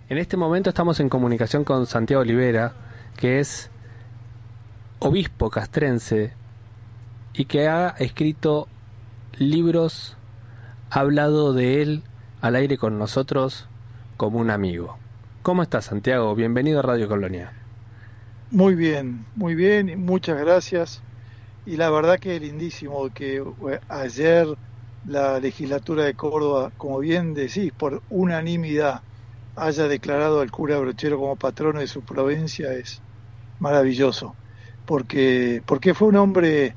En este momento estamos en comunicación con Santiago Olivera, que es obispo castrense y que ha escrito libros, ha hablado de él al aire con nosotros como un amigo. ¿Cómo estás, Santiago? Bienvenido a Radio Colonia. Muy bien, y muchas gracias. Y la verdad que es lindísimo que ayer la legislatura de Córdoba, como bien decís, por unanimidad haya declarado al cura Brochero como patrono de su provincia es maravilloso, porque fue un hombre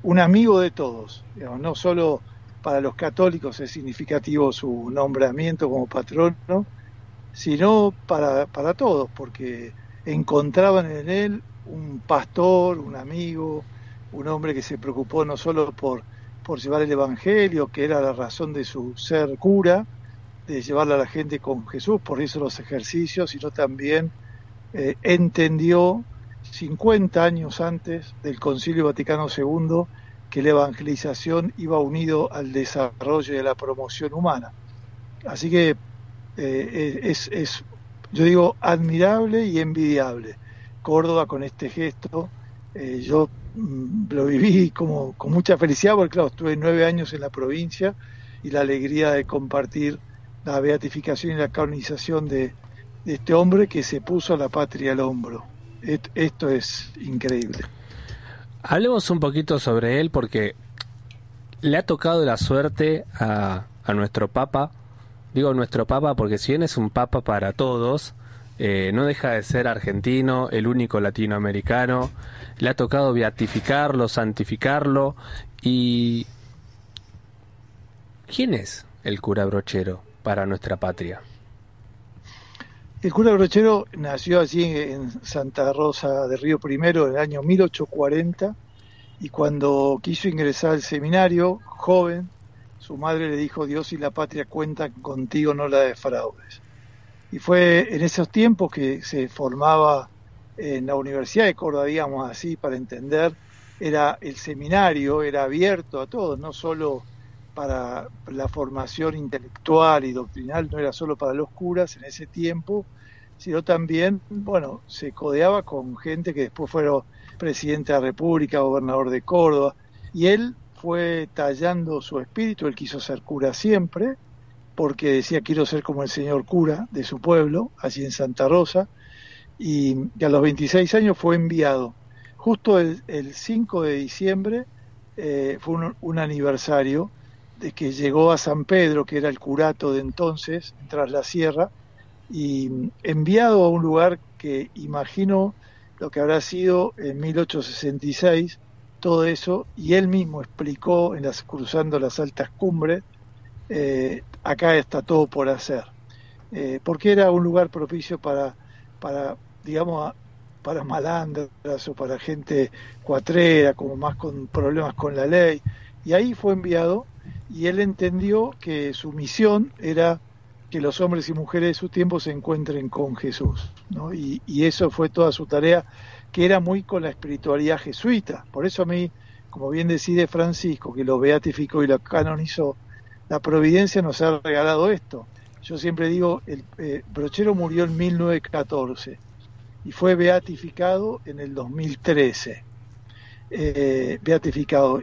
un amigo de todos, digamos, no solo para los católicos es significativo su nombramiento como patrono, sino para todos, porque encontraban en él un pastor, un amigo, un hombre que se preocupó no solo por llevar el Evangelio, que era la razón de su ser cura, de llevarle a la gente con Jesús, por eso los ejercicios, sino también entendió 50 años antes del Concilio Vaticano II que la evangelización iba unido al desarrollo y a la promoción humana. Así que yo digo, admirable y envidiable. Córdoba con este gesto, yo lo viví como con mucha felicidad, porque claro, estuve 9 años en la provincia y la alegría de compartir la beatificación y la canonización de este hombre que se puso a la patria al hombro. Esto es increíble. Hablemos un poquito sobre él porque le ha tocado la suerte a nuestro Papa. Digo nuestro Papa porque si bien es un Papa para todos, no deja de ser argentino, el único latinoamericano. Le ha tocado beatificarlo, santificarlo. ¿Y quién es el cura Brochero para nuestra patria? El cura Brochero nació allí en Santa Rosa de Río Primero en el año 1840 y cuando quiso ingresar al seminario, joven, su madre le dijo: Dios y la patria cuentan contigo, no la defraudes. Y fue en esos tiempos que se formaba en la Universidad de Córdoba, digamos así, para entender, era el seminario, era abierto a todos, no solo para la formación intelectual y doctrinal, no era solo para los curas en ese tiempo, sino también, bueno, se codeaba con gente que después fueron presidente de la República, gobernador de Córdoba, y él fue tallando su espíritu, él quiso ser cura siempre, porque decía: quiero ser como el señor cura de su pueblo, allí en Santa Rosa, y a los 26 años fue enviado. Justo el 5 de diciembre fue un aniversario de que llegó a San Pedro, que era el curato de entonces, tras la sierra, y enviado a un lugar que imagino lo que habrá sido en 1866, todo eso, y él mismo explicó cruzando las altas cumbres, acá está todo por hacer, porque era un lugar propicio para digamos, para malandras o para gente cuatrera, como más con problemas con la ley, y ahí fue enviado, y él entendió que su misión era que los hombres y mujeres de su tiempo se encuentren con Jesús, ¿no? Y eso fue toda su tarea, que era muy con la espiritualidad jesuita. Por eso a mí, como bien decide Francisco, que lo beatificó y lo canonizó, la providencia nos ha regalado esto. Yo siempre digo, Brochero murió en 1914 y fue beatificado en el 2013. Beatificado.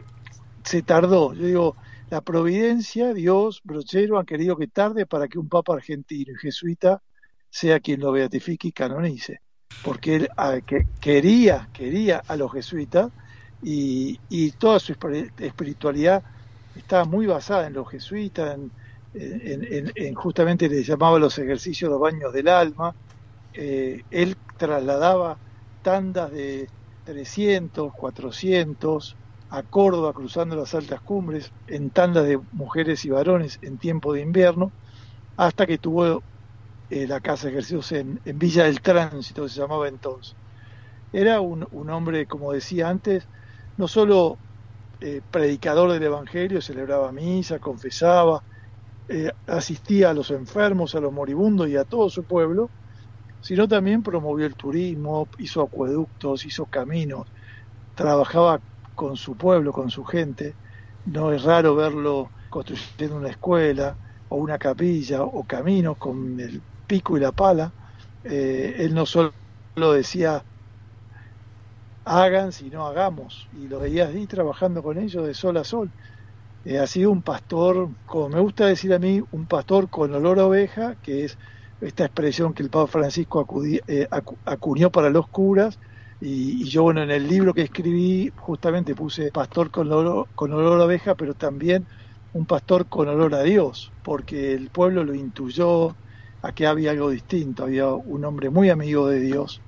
Se tardó. Yo digo, la providencia, Dios, Brochero, han querido que tarde para que un papa argentino y jesuita sea quien lo beatifique y canonice. Porque él quería a los jesuitas y toda su espiritualidad estaba muy basada en los jesuitas, justamente les llamaba los ejercicios los baños del alma. Él trasladaba tandas de 300, 400 a Córdoba, cruzando las altas cumbres, en tandas de mujeres y varones en tiempo de invierno, hasta que tuvo la casa de ejercicios en Villa del Tránsito, se llamaba entonces. Era un hombre, como decía antes, no solo predicador del Evangelio, celebraba misa, confesaba, asistía a los enfermos, a los moribundos y a todo su pueblo, sino también promovió el turismo, hizo acueductos, hizo caminos, trabajaba con su pueblo, con su gente. No es raro verlo construyendo una escuela o una capilla o caminos con pico y la pala. Él no solo decía hagan, sino hagamos, y lo veías ahí trabajando con ellos de sol a sol. Ha sido un pastor, como me gusta decir a mí, un pastor con olor a oveja, que es esta expresión que el Papa Francisco acuñó para los curas, y yo, bueno, en el libro que escribí justamente puse pastor con olor a oveja, pero también un pastor con olor a Dios, porque el pueblo lo intuyó, a que había algo distinto, había un hombre muy amigo de Dios,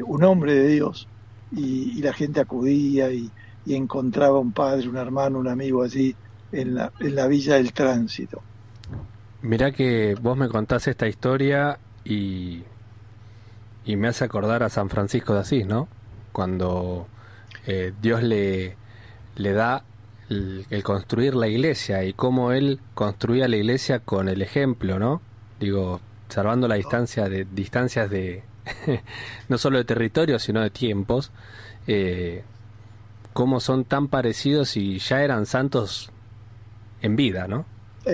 un hombre de Dios, y la gente acudía y encontraba un padre, un hermano, un amigo allí en la Villa del Tránsito. Mirá que vos me contás esta historia y me hace acordar a San Francisco de Asís, ¿no? Cuando Dios le da el construir la iglesia y cómo él construía la iglesia con el ejemplo, ¿no? Digo, salvando la distancias de no solo de territorio, sino de tiempos, cómo son tan parecidos y ya eran santos en vida, ¿no?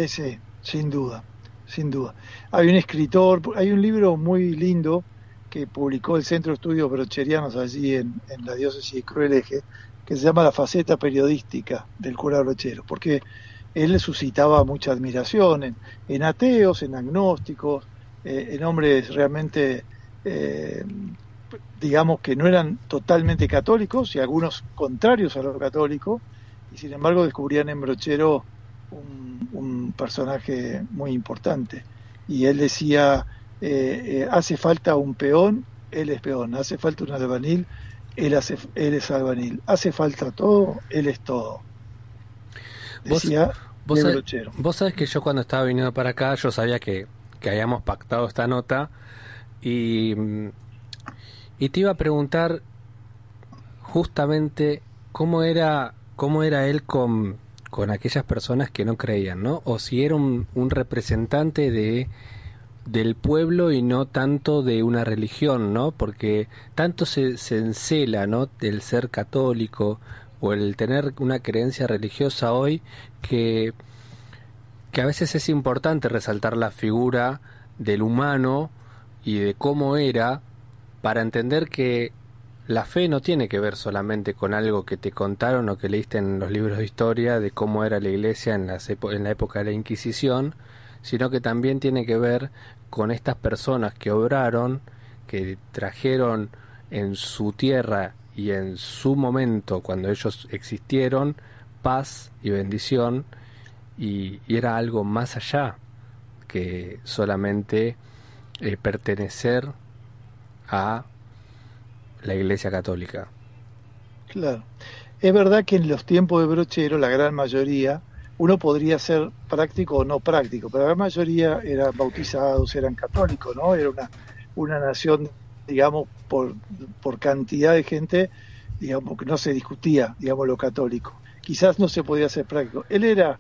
Sí, sin duda, sin duda. Hay un escritor, hay un libro muy lindo que publicó el Centro de Estudios Brocherianos allí en la diócesis de Crueleje, que se llama La faceta periodística del cura Brochero, porque él suscitaba mucha admiración en ateos, en agnósticos, en hombres realmente, digamos, que no eran totalmente católicos y algunos contrarios a lo católico, y sin embargo descubrían en Brochero un personaje muy importante. Y él decía, hace falta un peón, él es peón; hace falta un albanil, él es albanil; hace falta todo, él es todo. Decía vos de Brochero. Vos sabés que yo cuando estaba viniendo para acá, yo sabía que habíamos pactado esta nota y te iba a preguntar justamente cómo era él con aquellas personas que no creían, ¿no? O si era un representante del pueblo y no tanto de una religión, ¿no? Porque tanto se encela, ¿no?, del ser católico o el tener una creencia religiosa hoy que a veces es importante resaltar la figura del humano y de cómo era, para entender que la fe no tiene que ver solamente con algo que te contaron o que leíste en los libros de historia de cómo era la iglesia en la época de la Inquisición, sino que también tiene que ver con estas personas que obraron, que trajeron en su tierra y en su momento, cuando ellos existieron, paz y bendición, y era algo más allá que solamente pertenecer a la Iglesia Católica. Claro. Es verdad que en los tiempos de Brochero, la gran mayoría, uno podría ser práctico o no práctico, pero la gran mayoría eran bautizados, eran católicos, ¿no? Era una nación, digamos, por cantidad de gente, digamos, que no se discutía, digamos, lo católico. Quizás no se podía ser práctico. Él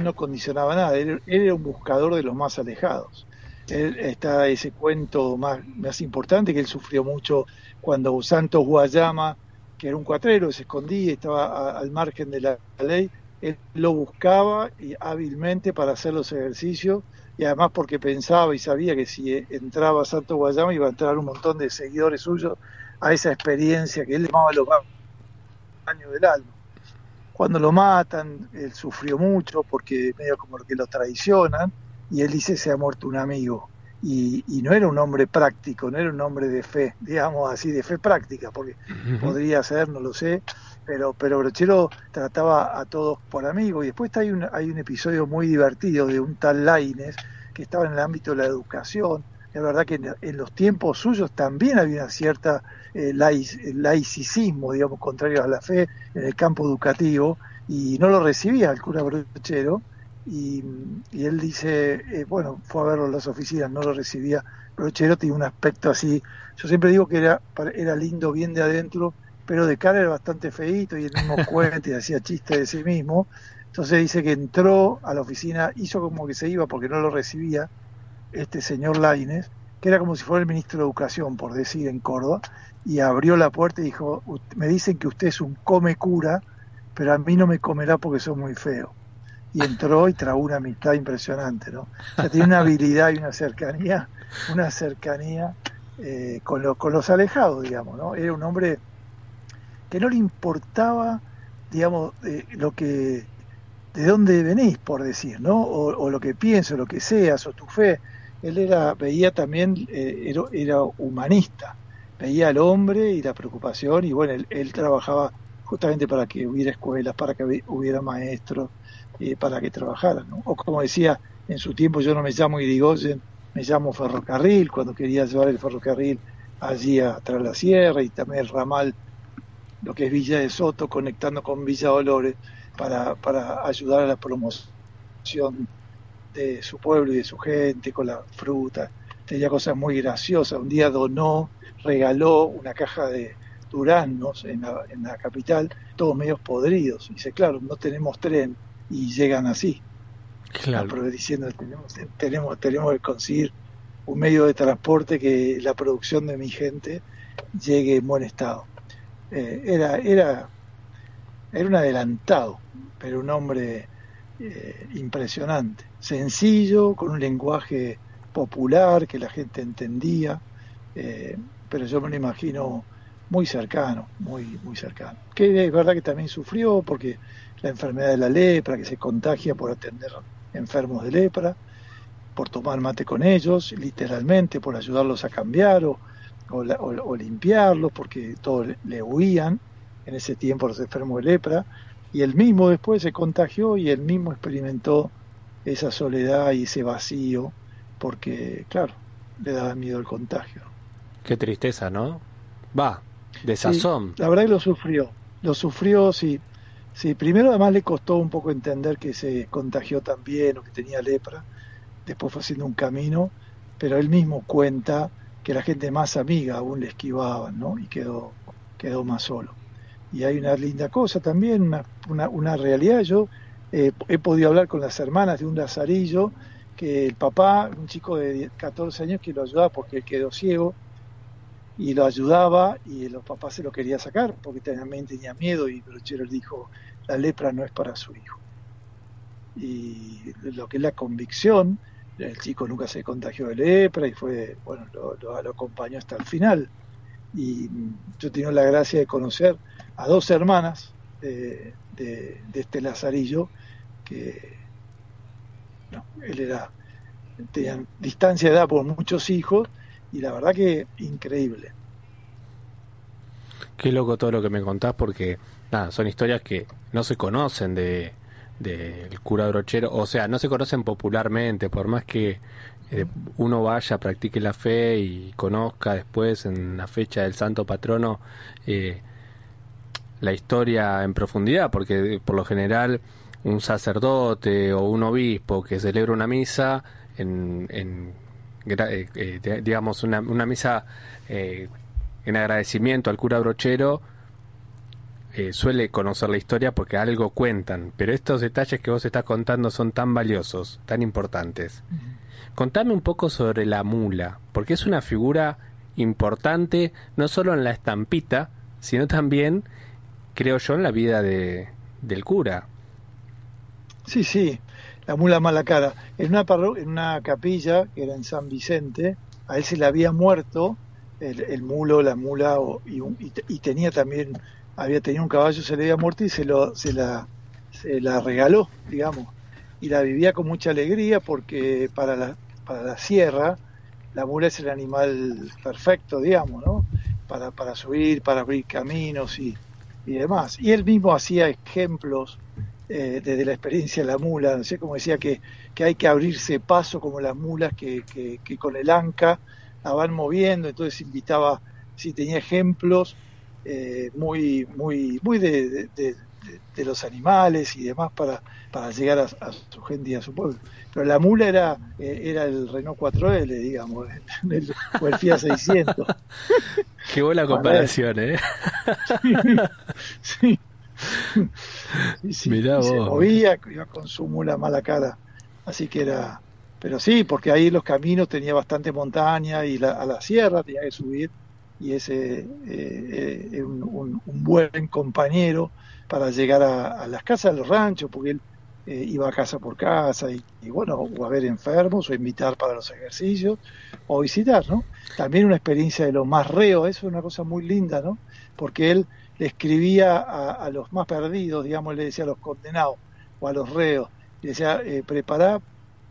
no condicionaba nada, él era un buscador de los más alejados. Está ese cuento más importante, que él sufrió mucho cuando Santos Guayama, que era un cuatrero, se escondía, estaba al margen de la ley. Él lo buscaba y hábilmente para hacer los ejercicios, y además porque pensaba y sabía que si entraba Santos Guayama iba a entrar un montón de seguidores suyos a esa experiencia que él llamaba los baños del alma. Cuando lo matan, él sufrió mucho porque medio como que lo traicionan, y él dice: se ha muerto un amigo. Y no era un hombre práctico, no era un hombre de fe, digamos así, de fe práctica, porque podría ser, no lo sé, pero Brochero trataba a todos por amigos. Y después hay un episodio muy divertido de un tal Laínez, que estaba en el ámbito de la educación. Es verdad que en los tiempos suyos también había una cierta laicismo, digamos, contrario a la fe en el campo educativo, y no lo recibía el cura Brochero. Y él dice, bueno, fue a verlo en las oficinas, no lo recibía. Brochero tenía un aspecto así, yo siempre digo que era lindo bien de adentro, pero de cara era bastante feíto, y el mismo cuento y hacía chistes de sí mismo. Entonces dice que entró a la oficina, hizo como que se iba porque no lo recibía este señor Laínez, que era como si fuera el ministro de Educación, por decir, en Córdoba, y abrió la puerta y dijo: me dicen que usted es un come cura, pero a mí no me comerá porque soy muy feo. y entró y trabó una amistad impresionante, ¿no? O sea, tiene una habilidad y una cercanía con los alejados, digamos, ¿no? Era un hombre que no le importaba, digamos, de dónde venís, por decir, ¿no? O lo que pienso, lo que seas, o tu fe. Veía también, era humanista, veía al hombre y la preocupación, y bueno, él trabajaba justamente para que hubiera escuelas, para que hubiera maestros, para que trabajaran, ¿no? O como decía en su tiempo, yo no me llamo Irigoyen, me llamo ferrocarril, cuando quería llevar el ferrocarril allí atrás de la sierra, y también el ramal, lo que es Villa de Soto, conectando con Villa Dolores, para ayudar a la promoción de su pueblo y de su gente, con la fruta. Tenía cosas muy graciosas. Un día regaló una caja de duraznos en la capital, todos medios podridos. Y dice, claro, no tenemos tren, y llegan así. Claro. Pero diciendo, tenemos que conseguir un medio de transporte que la producción de mi gente llegue en buen estado. Era un adelantado, pero un hombre impresionante, sencillo, con un lenguaje popular que la gente entendía, pero yo me lo imagino muy cercano, muy cercano. Que es verdad que también sufrió porque la enfermedad de la lepra, que se contagia por atender enfermos de lepra, por tomar mate con ellos, literalmente por ayudarlos a cambiar o limpiarlos, porque todos le huían en ese tiempo los enfermos de lepra, y él mismo después se contagió y él mismo experimentó esa soledad y ese vacío, porque claro, le daba miedo el contagio. Qué tristeza, ¿no? Va, Sí, desazón. la verdad que lo sufrió, sí. Sí, primero además le costó un poco entender que se contagió también o que tenía lepra, después fue haciendo un camino, pero él mismo cuenta que la gente más amiga aún le esquivaban, ¿no? Y quedó más solo. Y hay una linda cosa también, una realidad. Yo he podido hablar con las hermanas de un lazarillo, que el papá, un chico de 14 años que lo ayudaba porque él quedó ciego, y lo ayudaba, y los papás se lo quería sacar porque también tenía miedo, y Brochero le dijo, la lepra no es para su hijo. Y lo que es la convicción, el chico nunca se contagió de lepra y bueno, lo acompañó hasta el final. Y yo he tenido la gracia de conocer a dos hermanas de este lazarillo, que no, tenía distancia de edad por muchos hijos, y la verdad que increíble. Qué loco todo lo que me contás porque, nada, son historias que no se conocen del cura Brochero, o sea, no se conocen popularmente, por más que uno vaya, practique la fe y conozca después en la fecha del santo patrono eh, la historia en profundidad, porque por lo general un sacerdote o un obispo que celebra una misa digamos una misa en agradecimiento al cura Brochero, suele conocer la historia porque algo cuentan, pero estos detalles que vos estás contando son tan valiosos, tan importantes. Contame un poco sobre la mula, porque es una figura importante no solo en la estampita, sino también, creo yo, en la vida del cura. Sí, sí, la mula mala cara. En una capilla que era en San Vicente, a él se le había muerto el mulo, la mula, y tenía también, había tenido un caballo, se le había muerto y se la regaló, digamos. Y la vivía con mucha alegría porque para la sierra la mula es el animal perfecto, digamos, ¿no? Para subir, para abrir caminos y demás. Y él mismo hacía ejemplos desde la experiencia de la mula, no sé, como decía que hay que abrirse paso como las mulas que con el anca la van moviendo, entonces invitaba, sí, tenía ejemplos muy de los animales y demás para llegar a su gente y a su pueblo. Pero la mula era el Renault 4L, digamos, o el Fiat 600. Qué buena Para él. comparación, ¿eh? Sí, sí, sí. Mirá Y se vos. movía, iba con su mula mala cara. Así que era. Pero sí, porque ahí los caminos tenía bastante montaña y a la sierra tenía que subir. Y ese un buen compañero para llegar a las casas, a los ranchos, porque él iba a casa por casa y bueno, o a ver enfermos, o invitar para los ejercicios, o visitar, ¿no? También una experiencia de los más reos, eso es una cosa muy linda, ¿no? Porque él le escribía a los más perdidos, digamos, le decía a los condenados o a los reos, le decía, prepará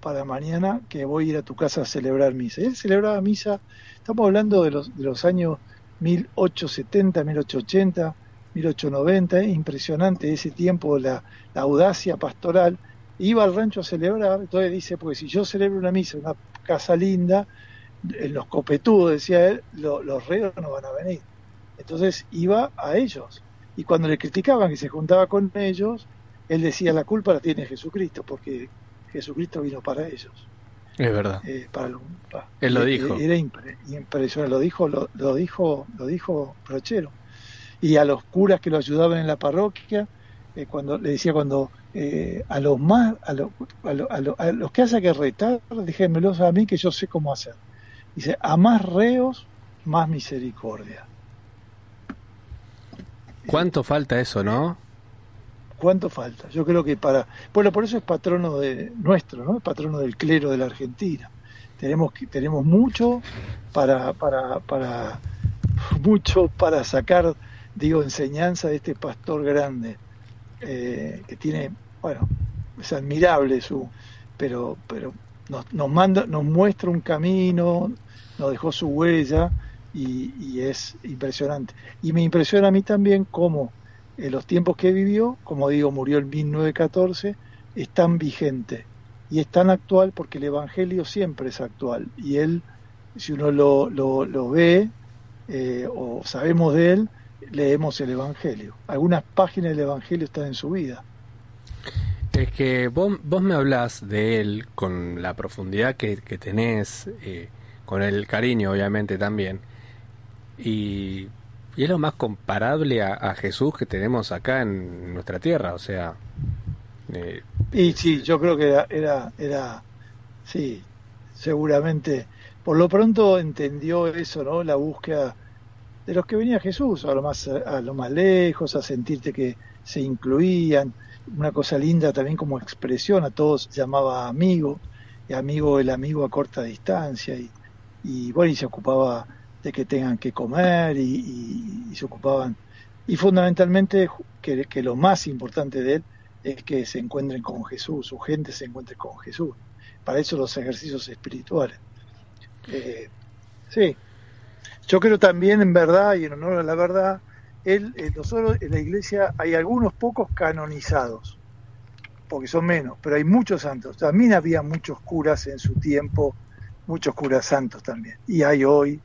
para mañana que voy a ir a tu casa a celebrar misa. Y él celebraba misa, estamos hablando de los años 1870, 1880, 1890, impresionante ese tiempo, la audacia pastoral. Iba al rancho a celebrar, entonces dice, pues si yo celebro una misa en una casa linda, en los copetudos, decía él, los reos no van a venir. Entonces iba a ellos. Y cuando le criticaban que se juntaba con ellos, él decía, la culpa la tiene Jesucristo, porque Jesucristo vino para ellos. Es verdad. Para, Él lo dijo. Era impresionante, lo dijo Brochero. Y a los curas que lo ayudaban en la parroquia, cuando le decía, cuando a los más, a los que haya que retar, déjenmelos a mí que yo sé cómo hacer. Dice, a más reos, más misericordia. ¿Cuánto falta eso, no? ¿Cuánto falta? Yo creo que bueno, por eso es patrono de nuestro, ¿no? Es patrono del clero de la Argentina. Tenemos mucho mucho para sacar, digo, enseñanza de este pastor grande, que tiene, bueno, es admirable pero nos muestra un camino, nos dejó su huella y es impresionante. Y me impresiona a mí también cómo en los tiempos que vivió, como digo, murió en 1914, es tan vigente y es tan actual porque el Evangelio siempre es actual. Y él, si uno lo ve o sabemos de él, leemos el Evangelio. Algunas páginas del Evangelio están en su vida. Es que vos me hablás de él con la profundidad que tenés, con el cariño obviamente también, y es lo más comparable a Jesús que tenemos acá en nuestra tierra, o sea... y sí, yo creo que sí, seguramente, por lo pronto entendió eso, ¿no? La búsqueda de los que venía Jesús, a lo más lejos, a sentirte que se incluían. Una cosa linda también como expresión, a todos llamaba amigo, y amigo el amigo a corta distancia, y bueno, y se ocupaba de que tengan que comer, y se ocupaban, y fundamentalmente que lo más importante de él es que se encuentren con Jesús, su gente se encuentre con Jesús. Para eso los ejercicios espirituales. Sí. Yo creo también, en verdad y en honor a la verdad, nosotros en la iglesia hay algunos pocos canonizados, porque son menos, pero hay muchos santos. También había muchos curas en su tiempo, muchos curas santos también. Y hay hoy,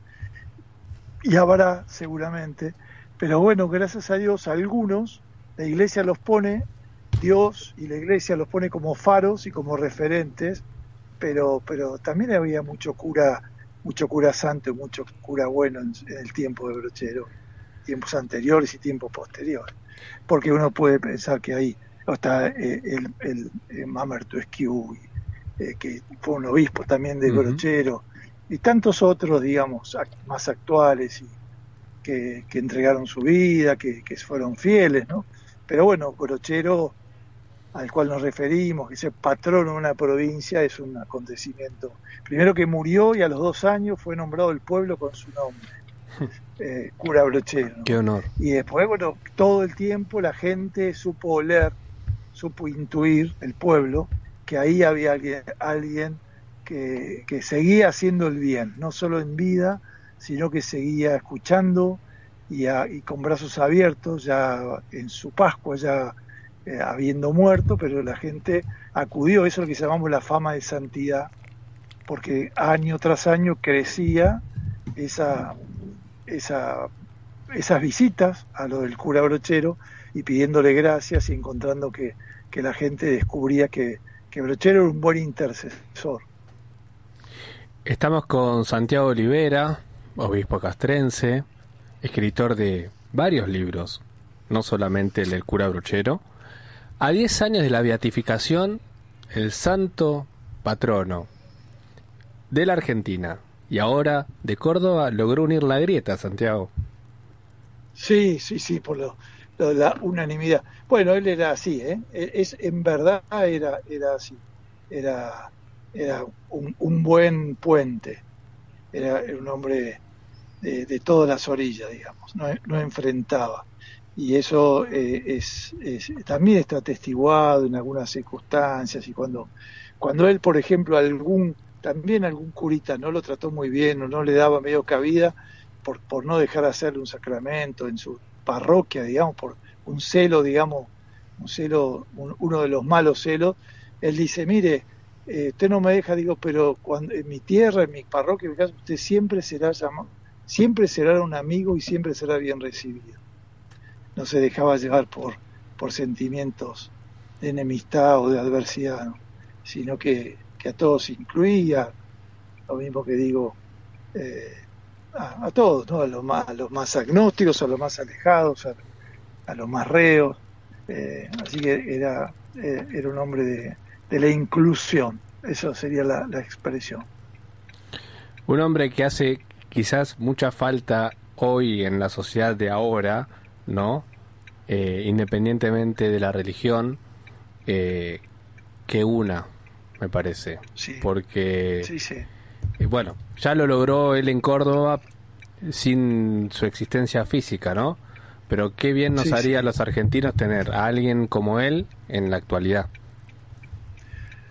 y habrá seguramente. Pero bueno, gracias a Dios, algunos, la iglesia los pone, Dios y la iglesia los pone como faros y como referentes, pero también había mucho cura santo y mucho cura bueno en el tiempo de Brochero, tiempos anteriores y tiempos posteriores, porque uno puede pensar que ahí está el Mamerto Esquiú, que fue un obispo también de Brochero, y tantos otros, digamos, más actuales y que entregaron su vida, que fueron fieles, ¿no? Pero bueno, Brochero, al cual nos referimos, que es el patrono de una provincia, es un acontecimiento. Primero que murió y a los 2 años fue nombrado el pueblo con su nombre, cura Brochero, ¿no? Qué honor. Y después, bueno, todo el tiempo la gente supo oler, supo intuir, el pueblo, que ahí había alguien que seguía haciendo el bien, no solo en vida, sino que seguía escuchando y con brazos abiertos, ya en su Pascua, ya habiendo muerto, pero la gente acudió, eso es lo que llamamos la fama de santidad, porque año tras año crecía esas visitas a lo del cura Brochero y pidiéndole gracias y encontrando que la gente descubría que Brochero era un buen intercesor. Estamos con Santiago Olivera, obispo castrense, escritor de varios libros, no solamente el del cura Brochero. A 10 años de la beatificación, el santo patrono de la Argentina y ahora de Córdoba logró unir la grieta, Santiago. Sí, lo de la unanimidad. Bueno, él era así, ¿eh? En verdad era así. Era, era un buen puente. Era un hombre de todas las orillas, digamos. No enfrentaba. Y eso también está atestiguado en algunas circunstancias. Y cuando él, por ejemplo, también algún curita no lo trató muy bien o no le daba medio cabida por no dejar hacerle un sacramento en su parroquia, digamos, por un celo, digamos, uno de los malos celos, él dice, mire, usted no me deja, digo, pero en mi tierra, en mi parroquia, en mi casa, usted siempre será llamado, siempre será un amigo y siempre será bien recibido. No se dejaba llevar por sentimientos de enemistad o de adversidad, ¿no? Sino que a todos incluía, lo mismo que digo, a todos, ¿no? A los más agnósticos, a los más alejados, a los más reos. Así que era un hombre de la inclusión, eso sería la expresión. Un hombre que hace quizás mucha falta hoy en la sociedad de ahora, ¿no? Independientemente de la religión, que una, me parece. Sí, Porque, sí. bueno, ya lo logró él en Córdoba sin su existencia física, ¿no? Pero qué bien nos haría a los argentinos tener a alguien como él en la actualidad.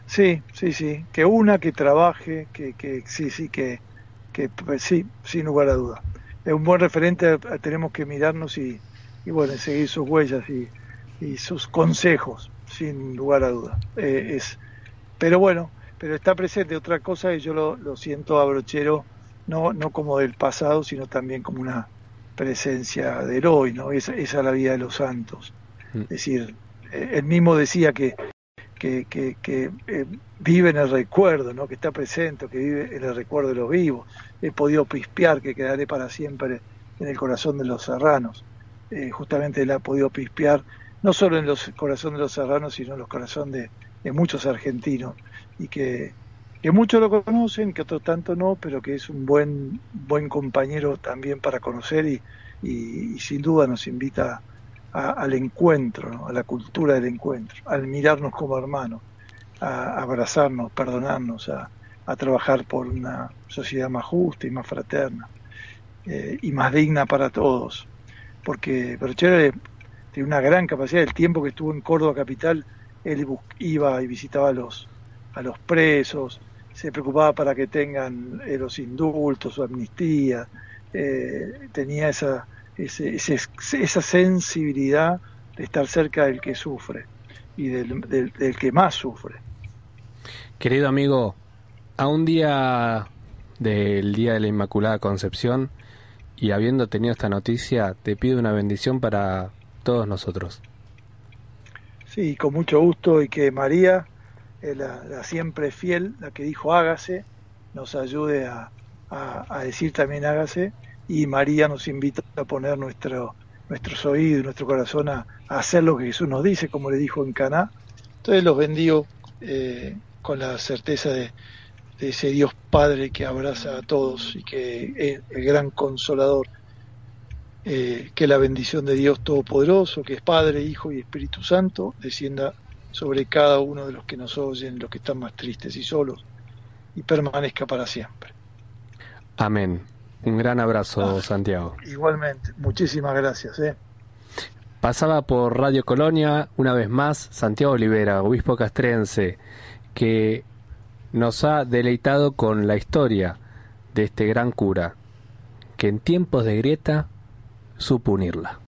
Sí, que trabaje, que sí, sin lugar a duda. Es un buen referente, tenemos que mirarnos y bueno, seguir sus huellas y sus consejos, sin lugar a duda. Pero bueno, pero está presente otra cosa y yo lo siento a Brochero, no como del pasado, sino también como una presencia del hoy, ¿no? Esa es la vida de los santos. Es decir, él mismo decía que vive en el recuerdo, ¿no? Que está presente, que vive en el recuerdo de los vivos. He podido pispear que quedaré para siempre en el corazón de los serranos. Justamente él ha podido pispear no solo en los corazones de los serranos, sino en los corazones de muchos argentinos, y que muchos lo conocen, que otros tanto no, pero que es un buen compañero también para conocer y sin duda nos invita al encuentro, ¿no? A la cultura del encuentro, al mirarnos como hermanos, a abrazarnos, perdonarnos, a trabajar por una sociedad más justa y más fraterna y más digna para todos. Porque Brochero tiene una gran capacidad. El tiempo que estuvo en Córdoba capital, él iba y visitaba a los presos, se preocupaba para que tengan los indultos o amnistía, tenía esa sensibilidad de estar cerca del que sufre y del que más sufre. Querido amigo, a un día del Día de la Inmaculada Concepción y habiendo tenido esta noticia, te pido una bendición para todos nosotros. Sí, con mucho gusto, y que María, la siempre fiel, la que dijo hágase, nos ayude a decir también hágase, y María nos invita a poner nuestros oídos y nuestro corazón a hacer lo que Jesús nos dice, como le dijo en Caná. Entonces los bendigo con la certeza de ese Dios Padre que abraza a todos y que es el gran consolador, que la bendición de Dios Todopoderoso, que es Padre, Hijo y Espíritu Santo, descienda sobre cada uno de los que nos oyen, los que están más tristes y solos, y permanezca para siempre. Amén. Un gran abrazo, Santiago. Igualmente, muchísimas gracias. Pasaba por Radio Colonia una vez más Santiago Olivera, obispo castrense, que nos ha deleitado con la historia de este gran cura, que en tiempos de grieta supo unirla.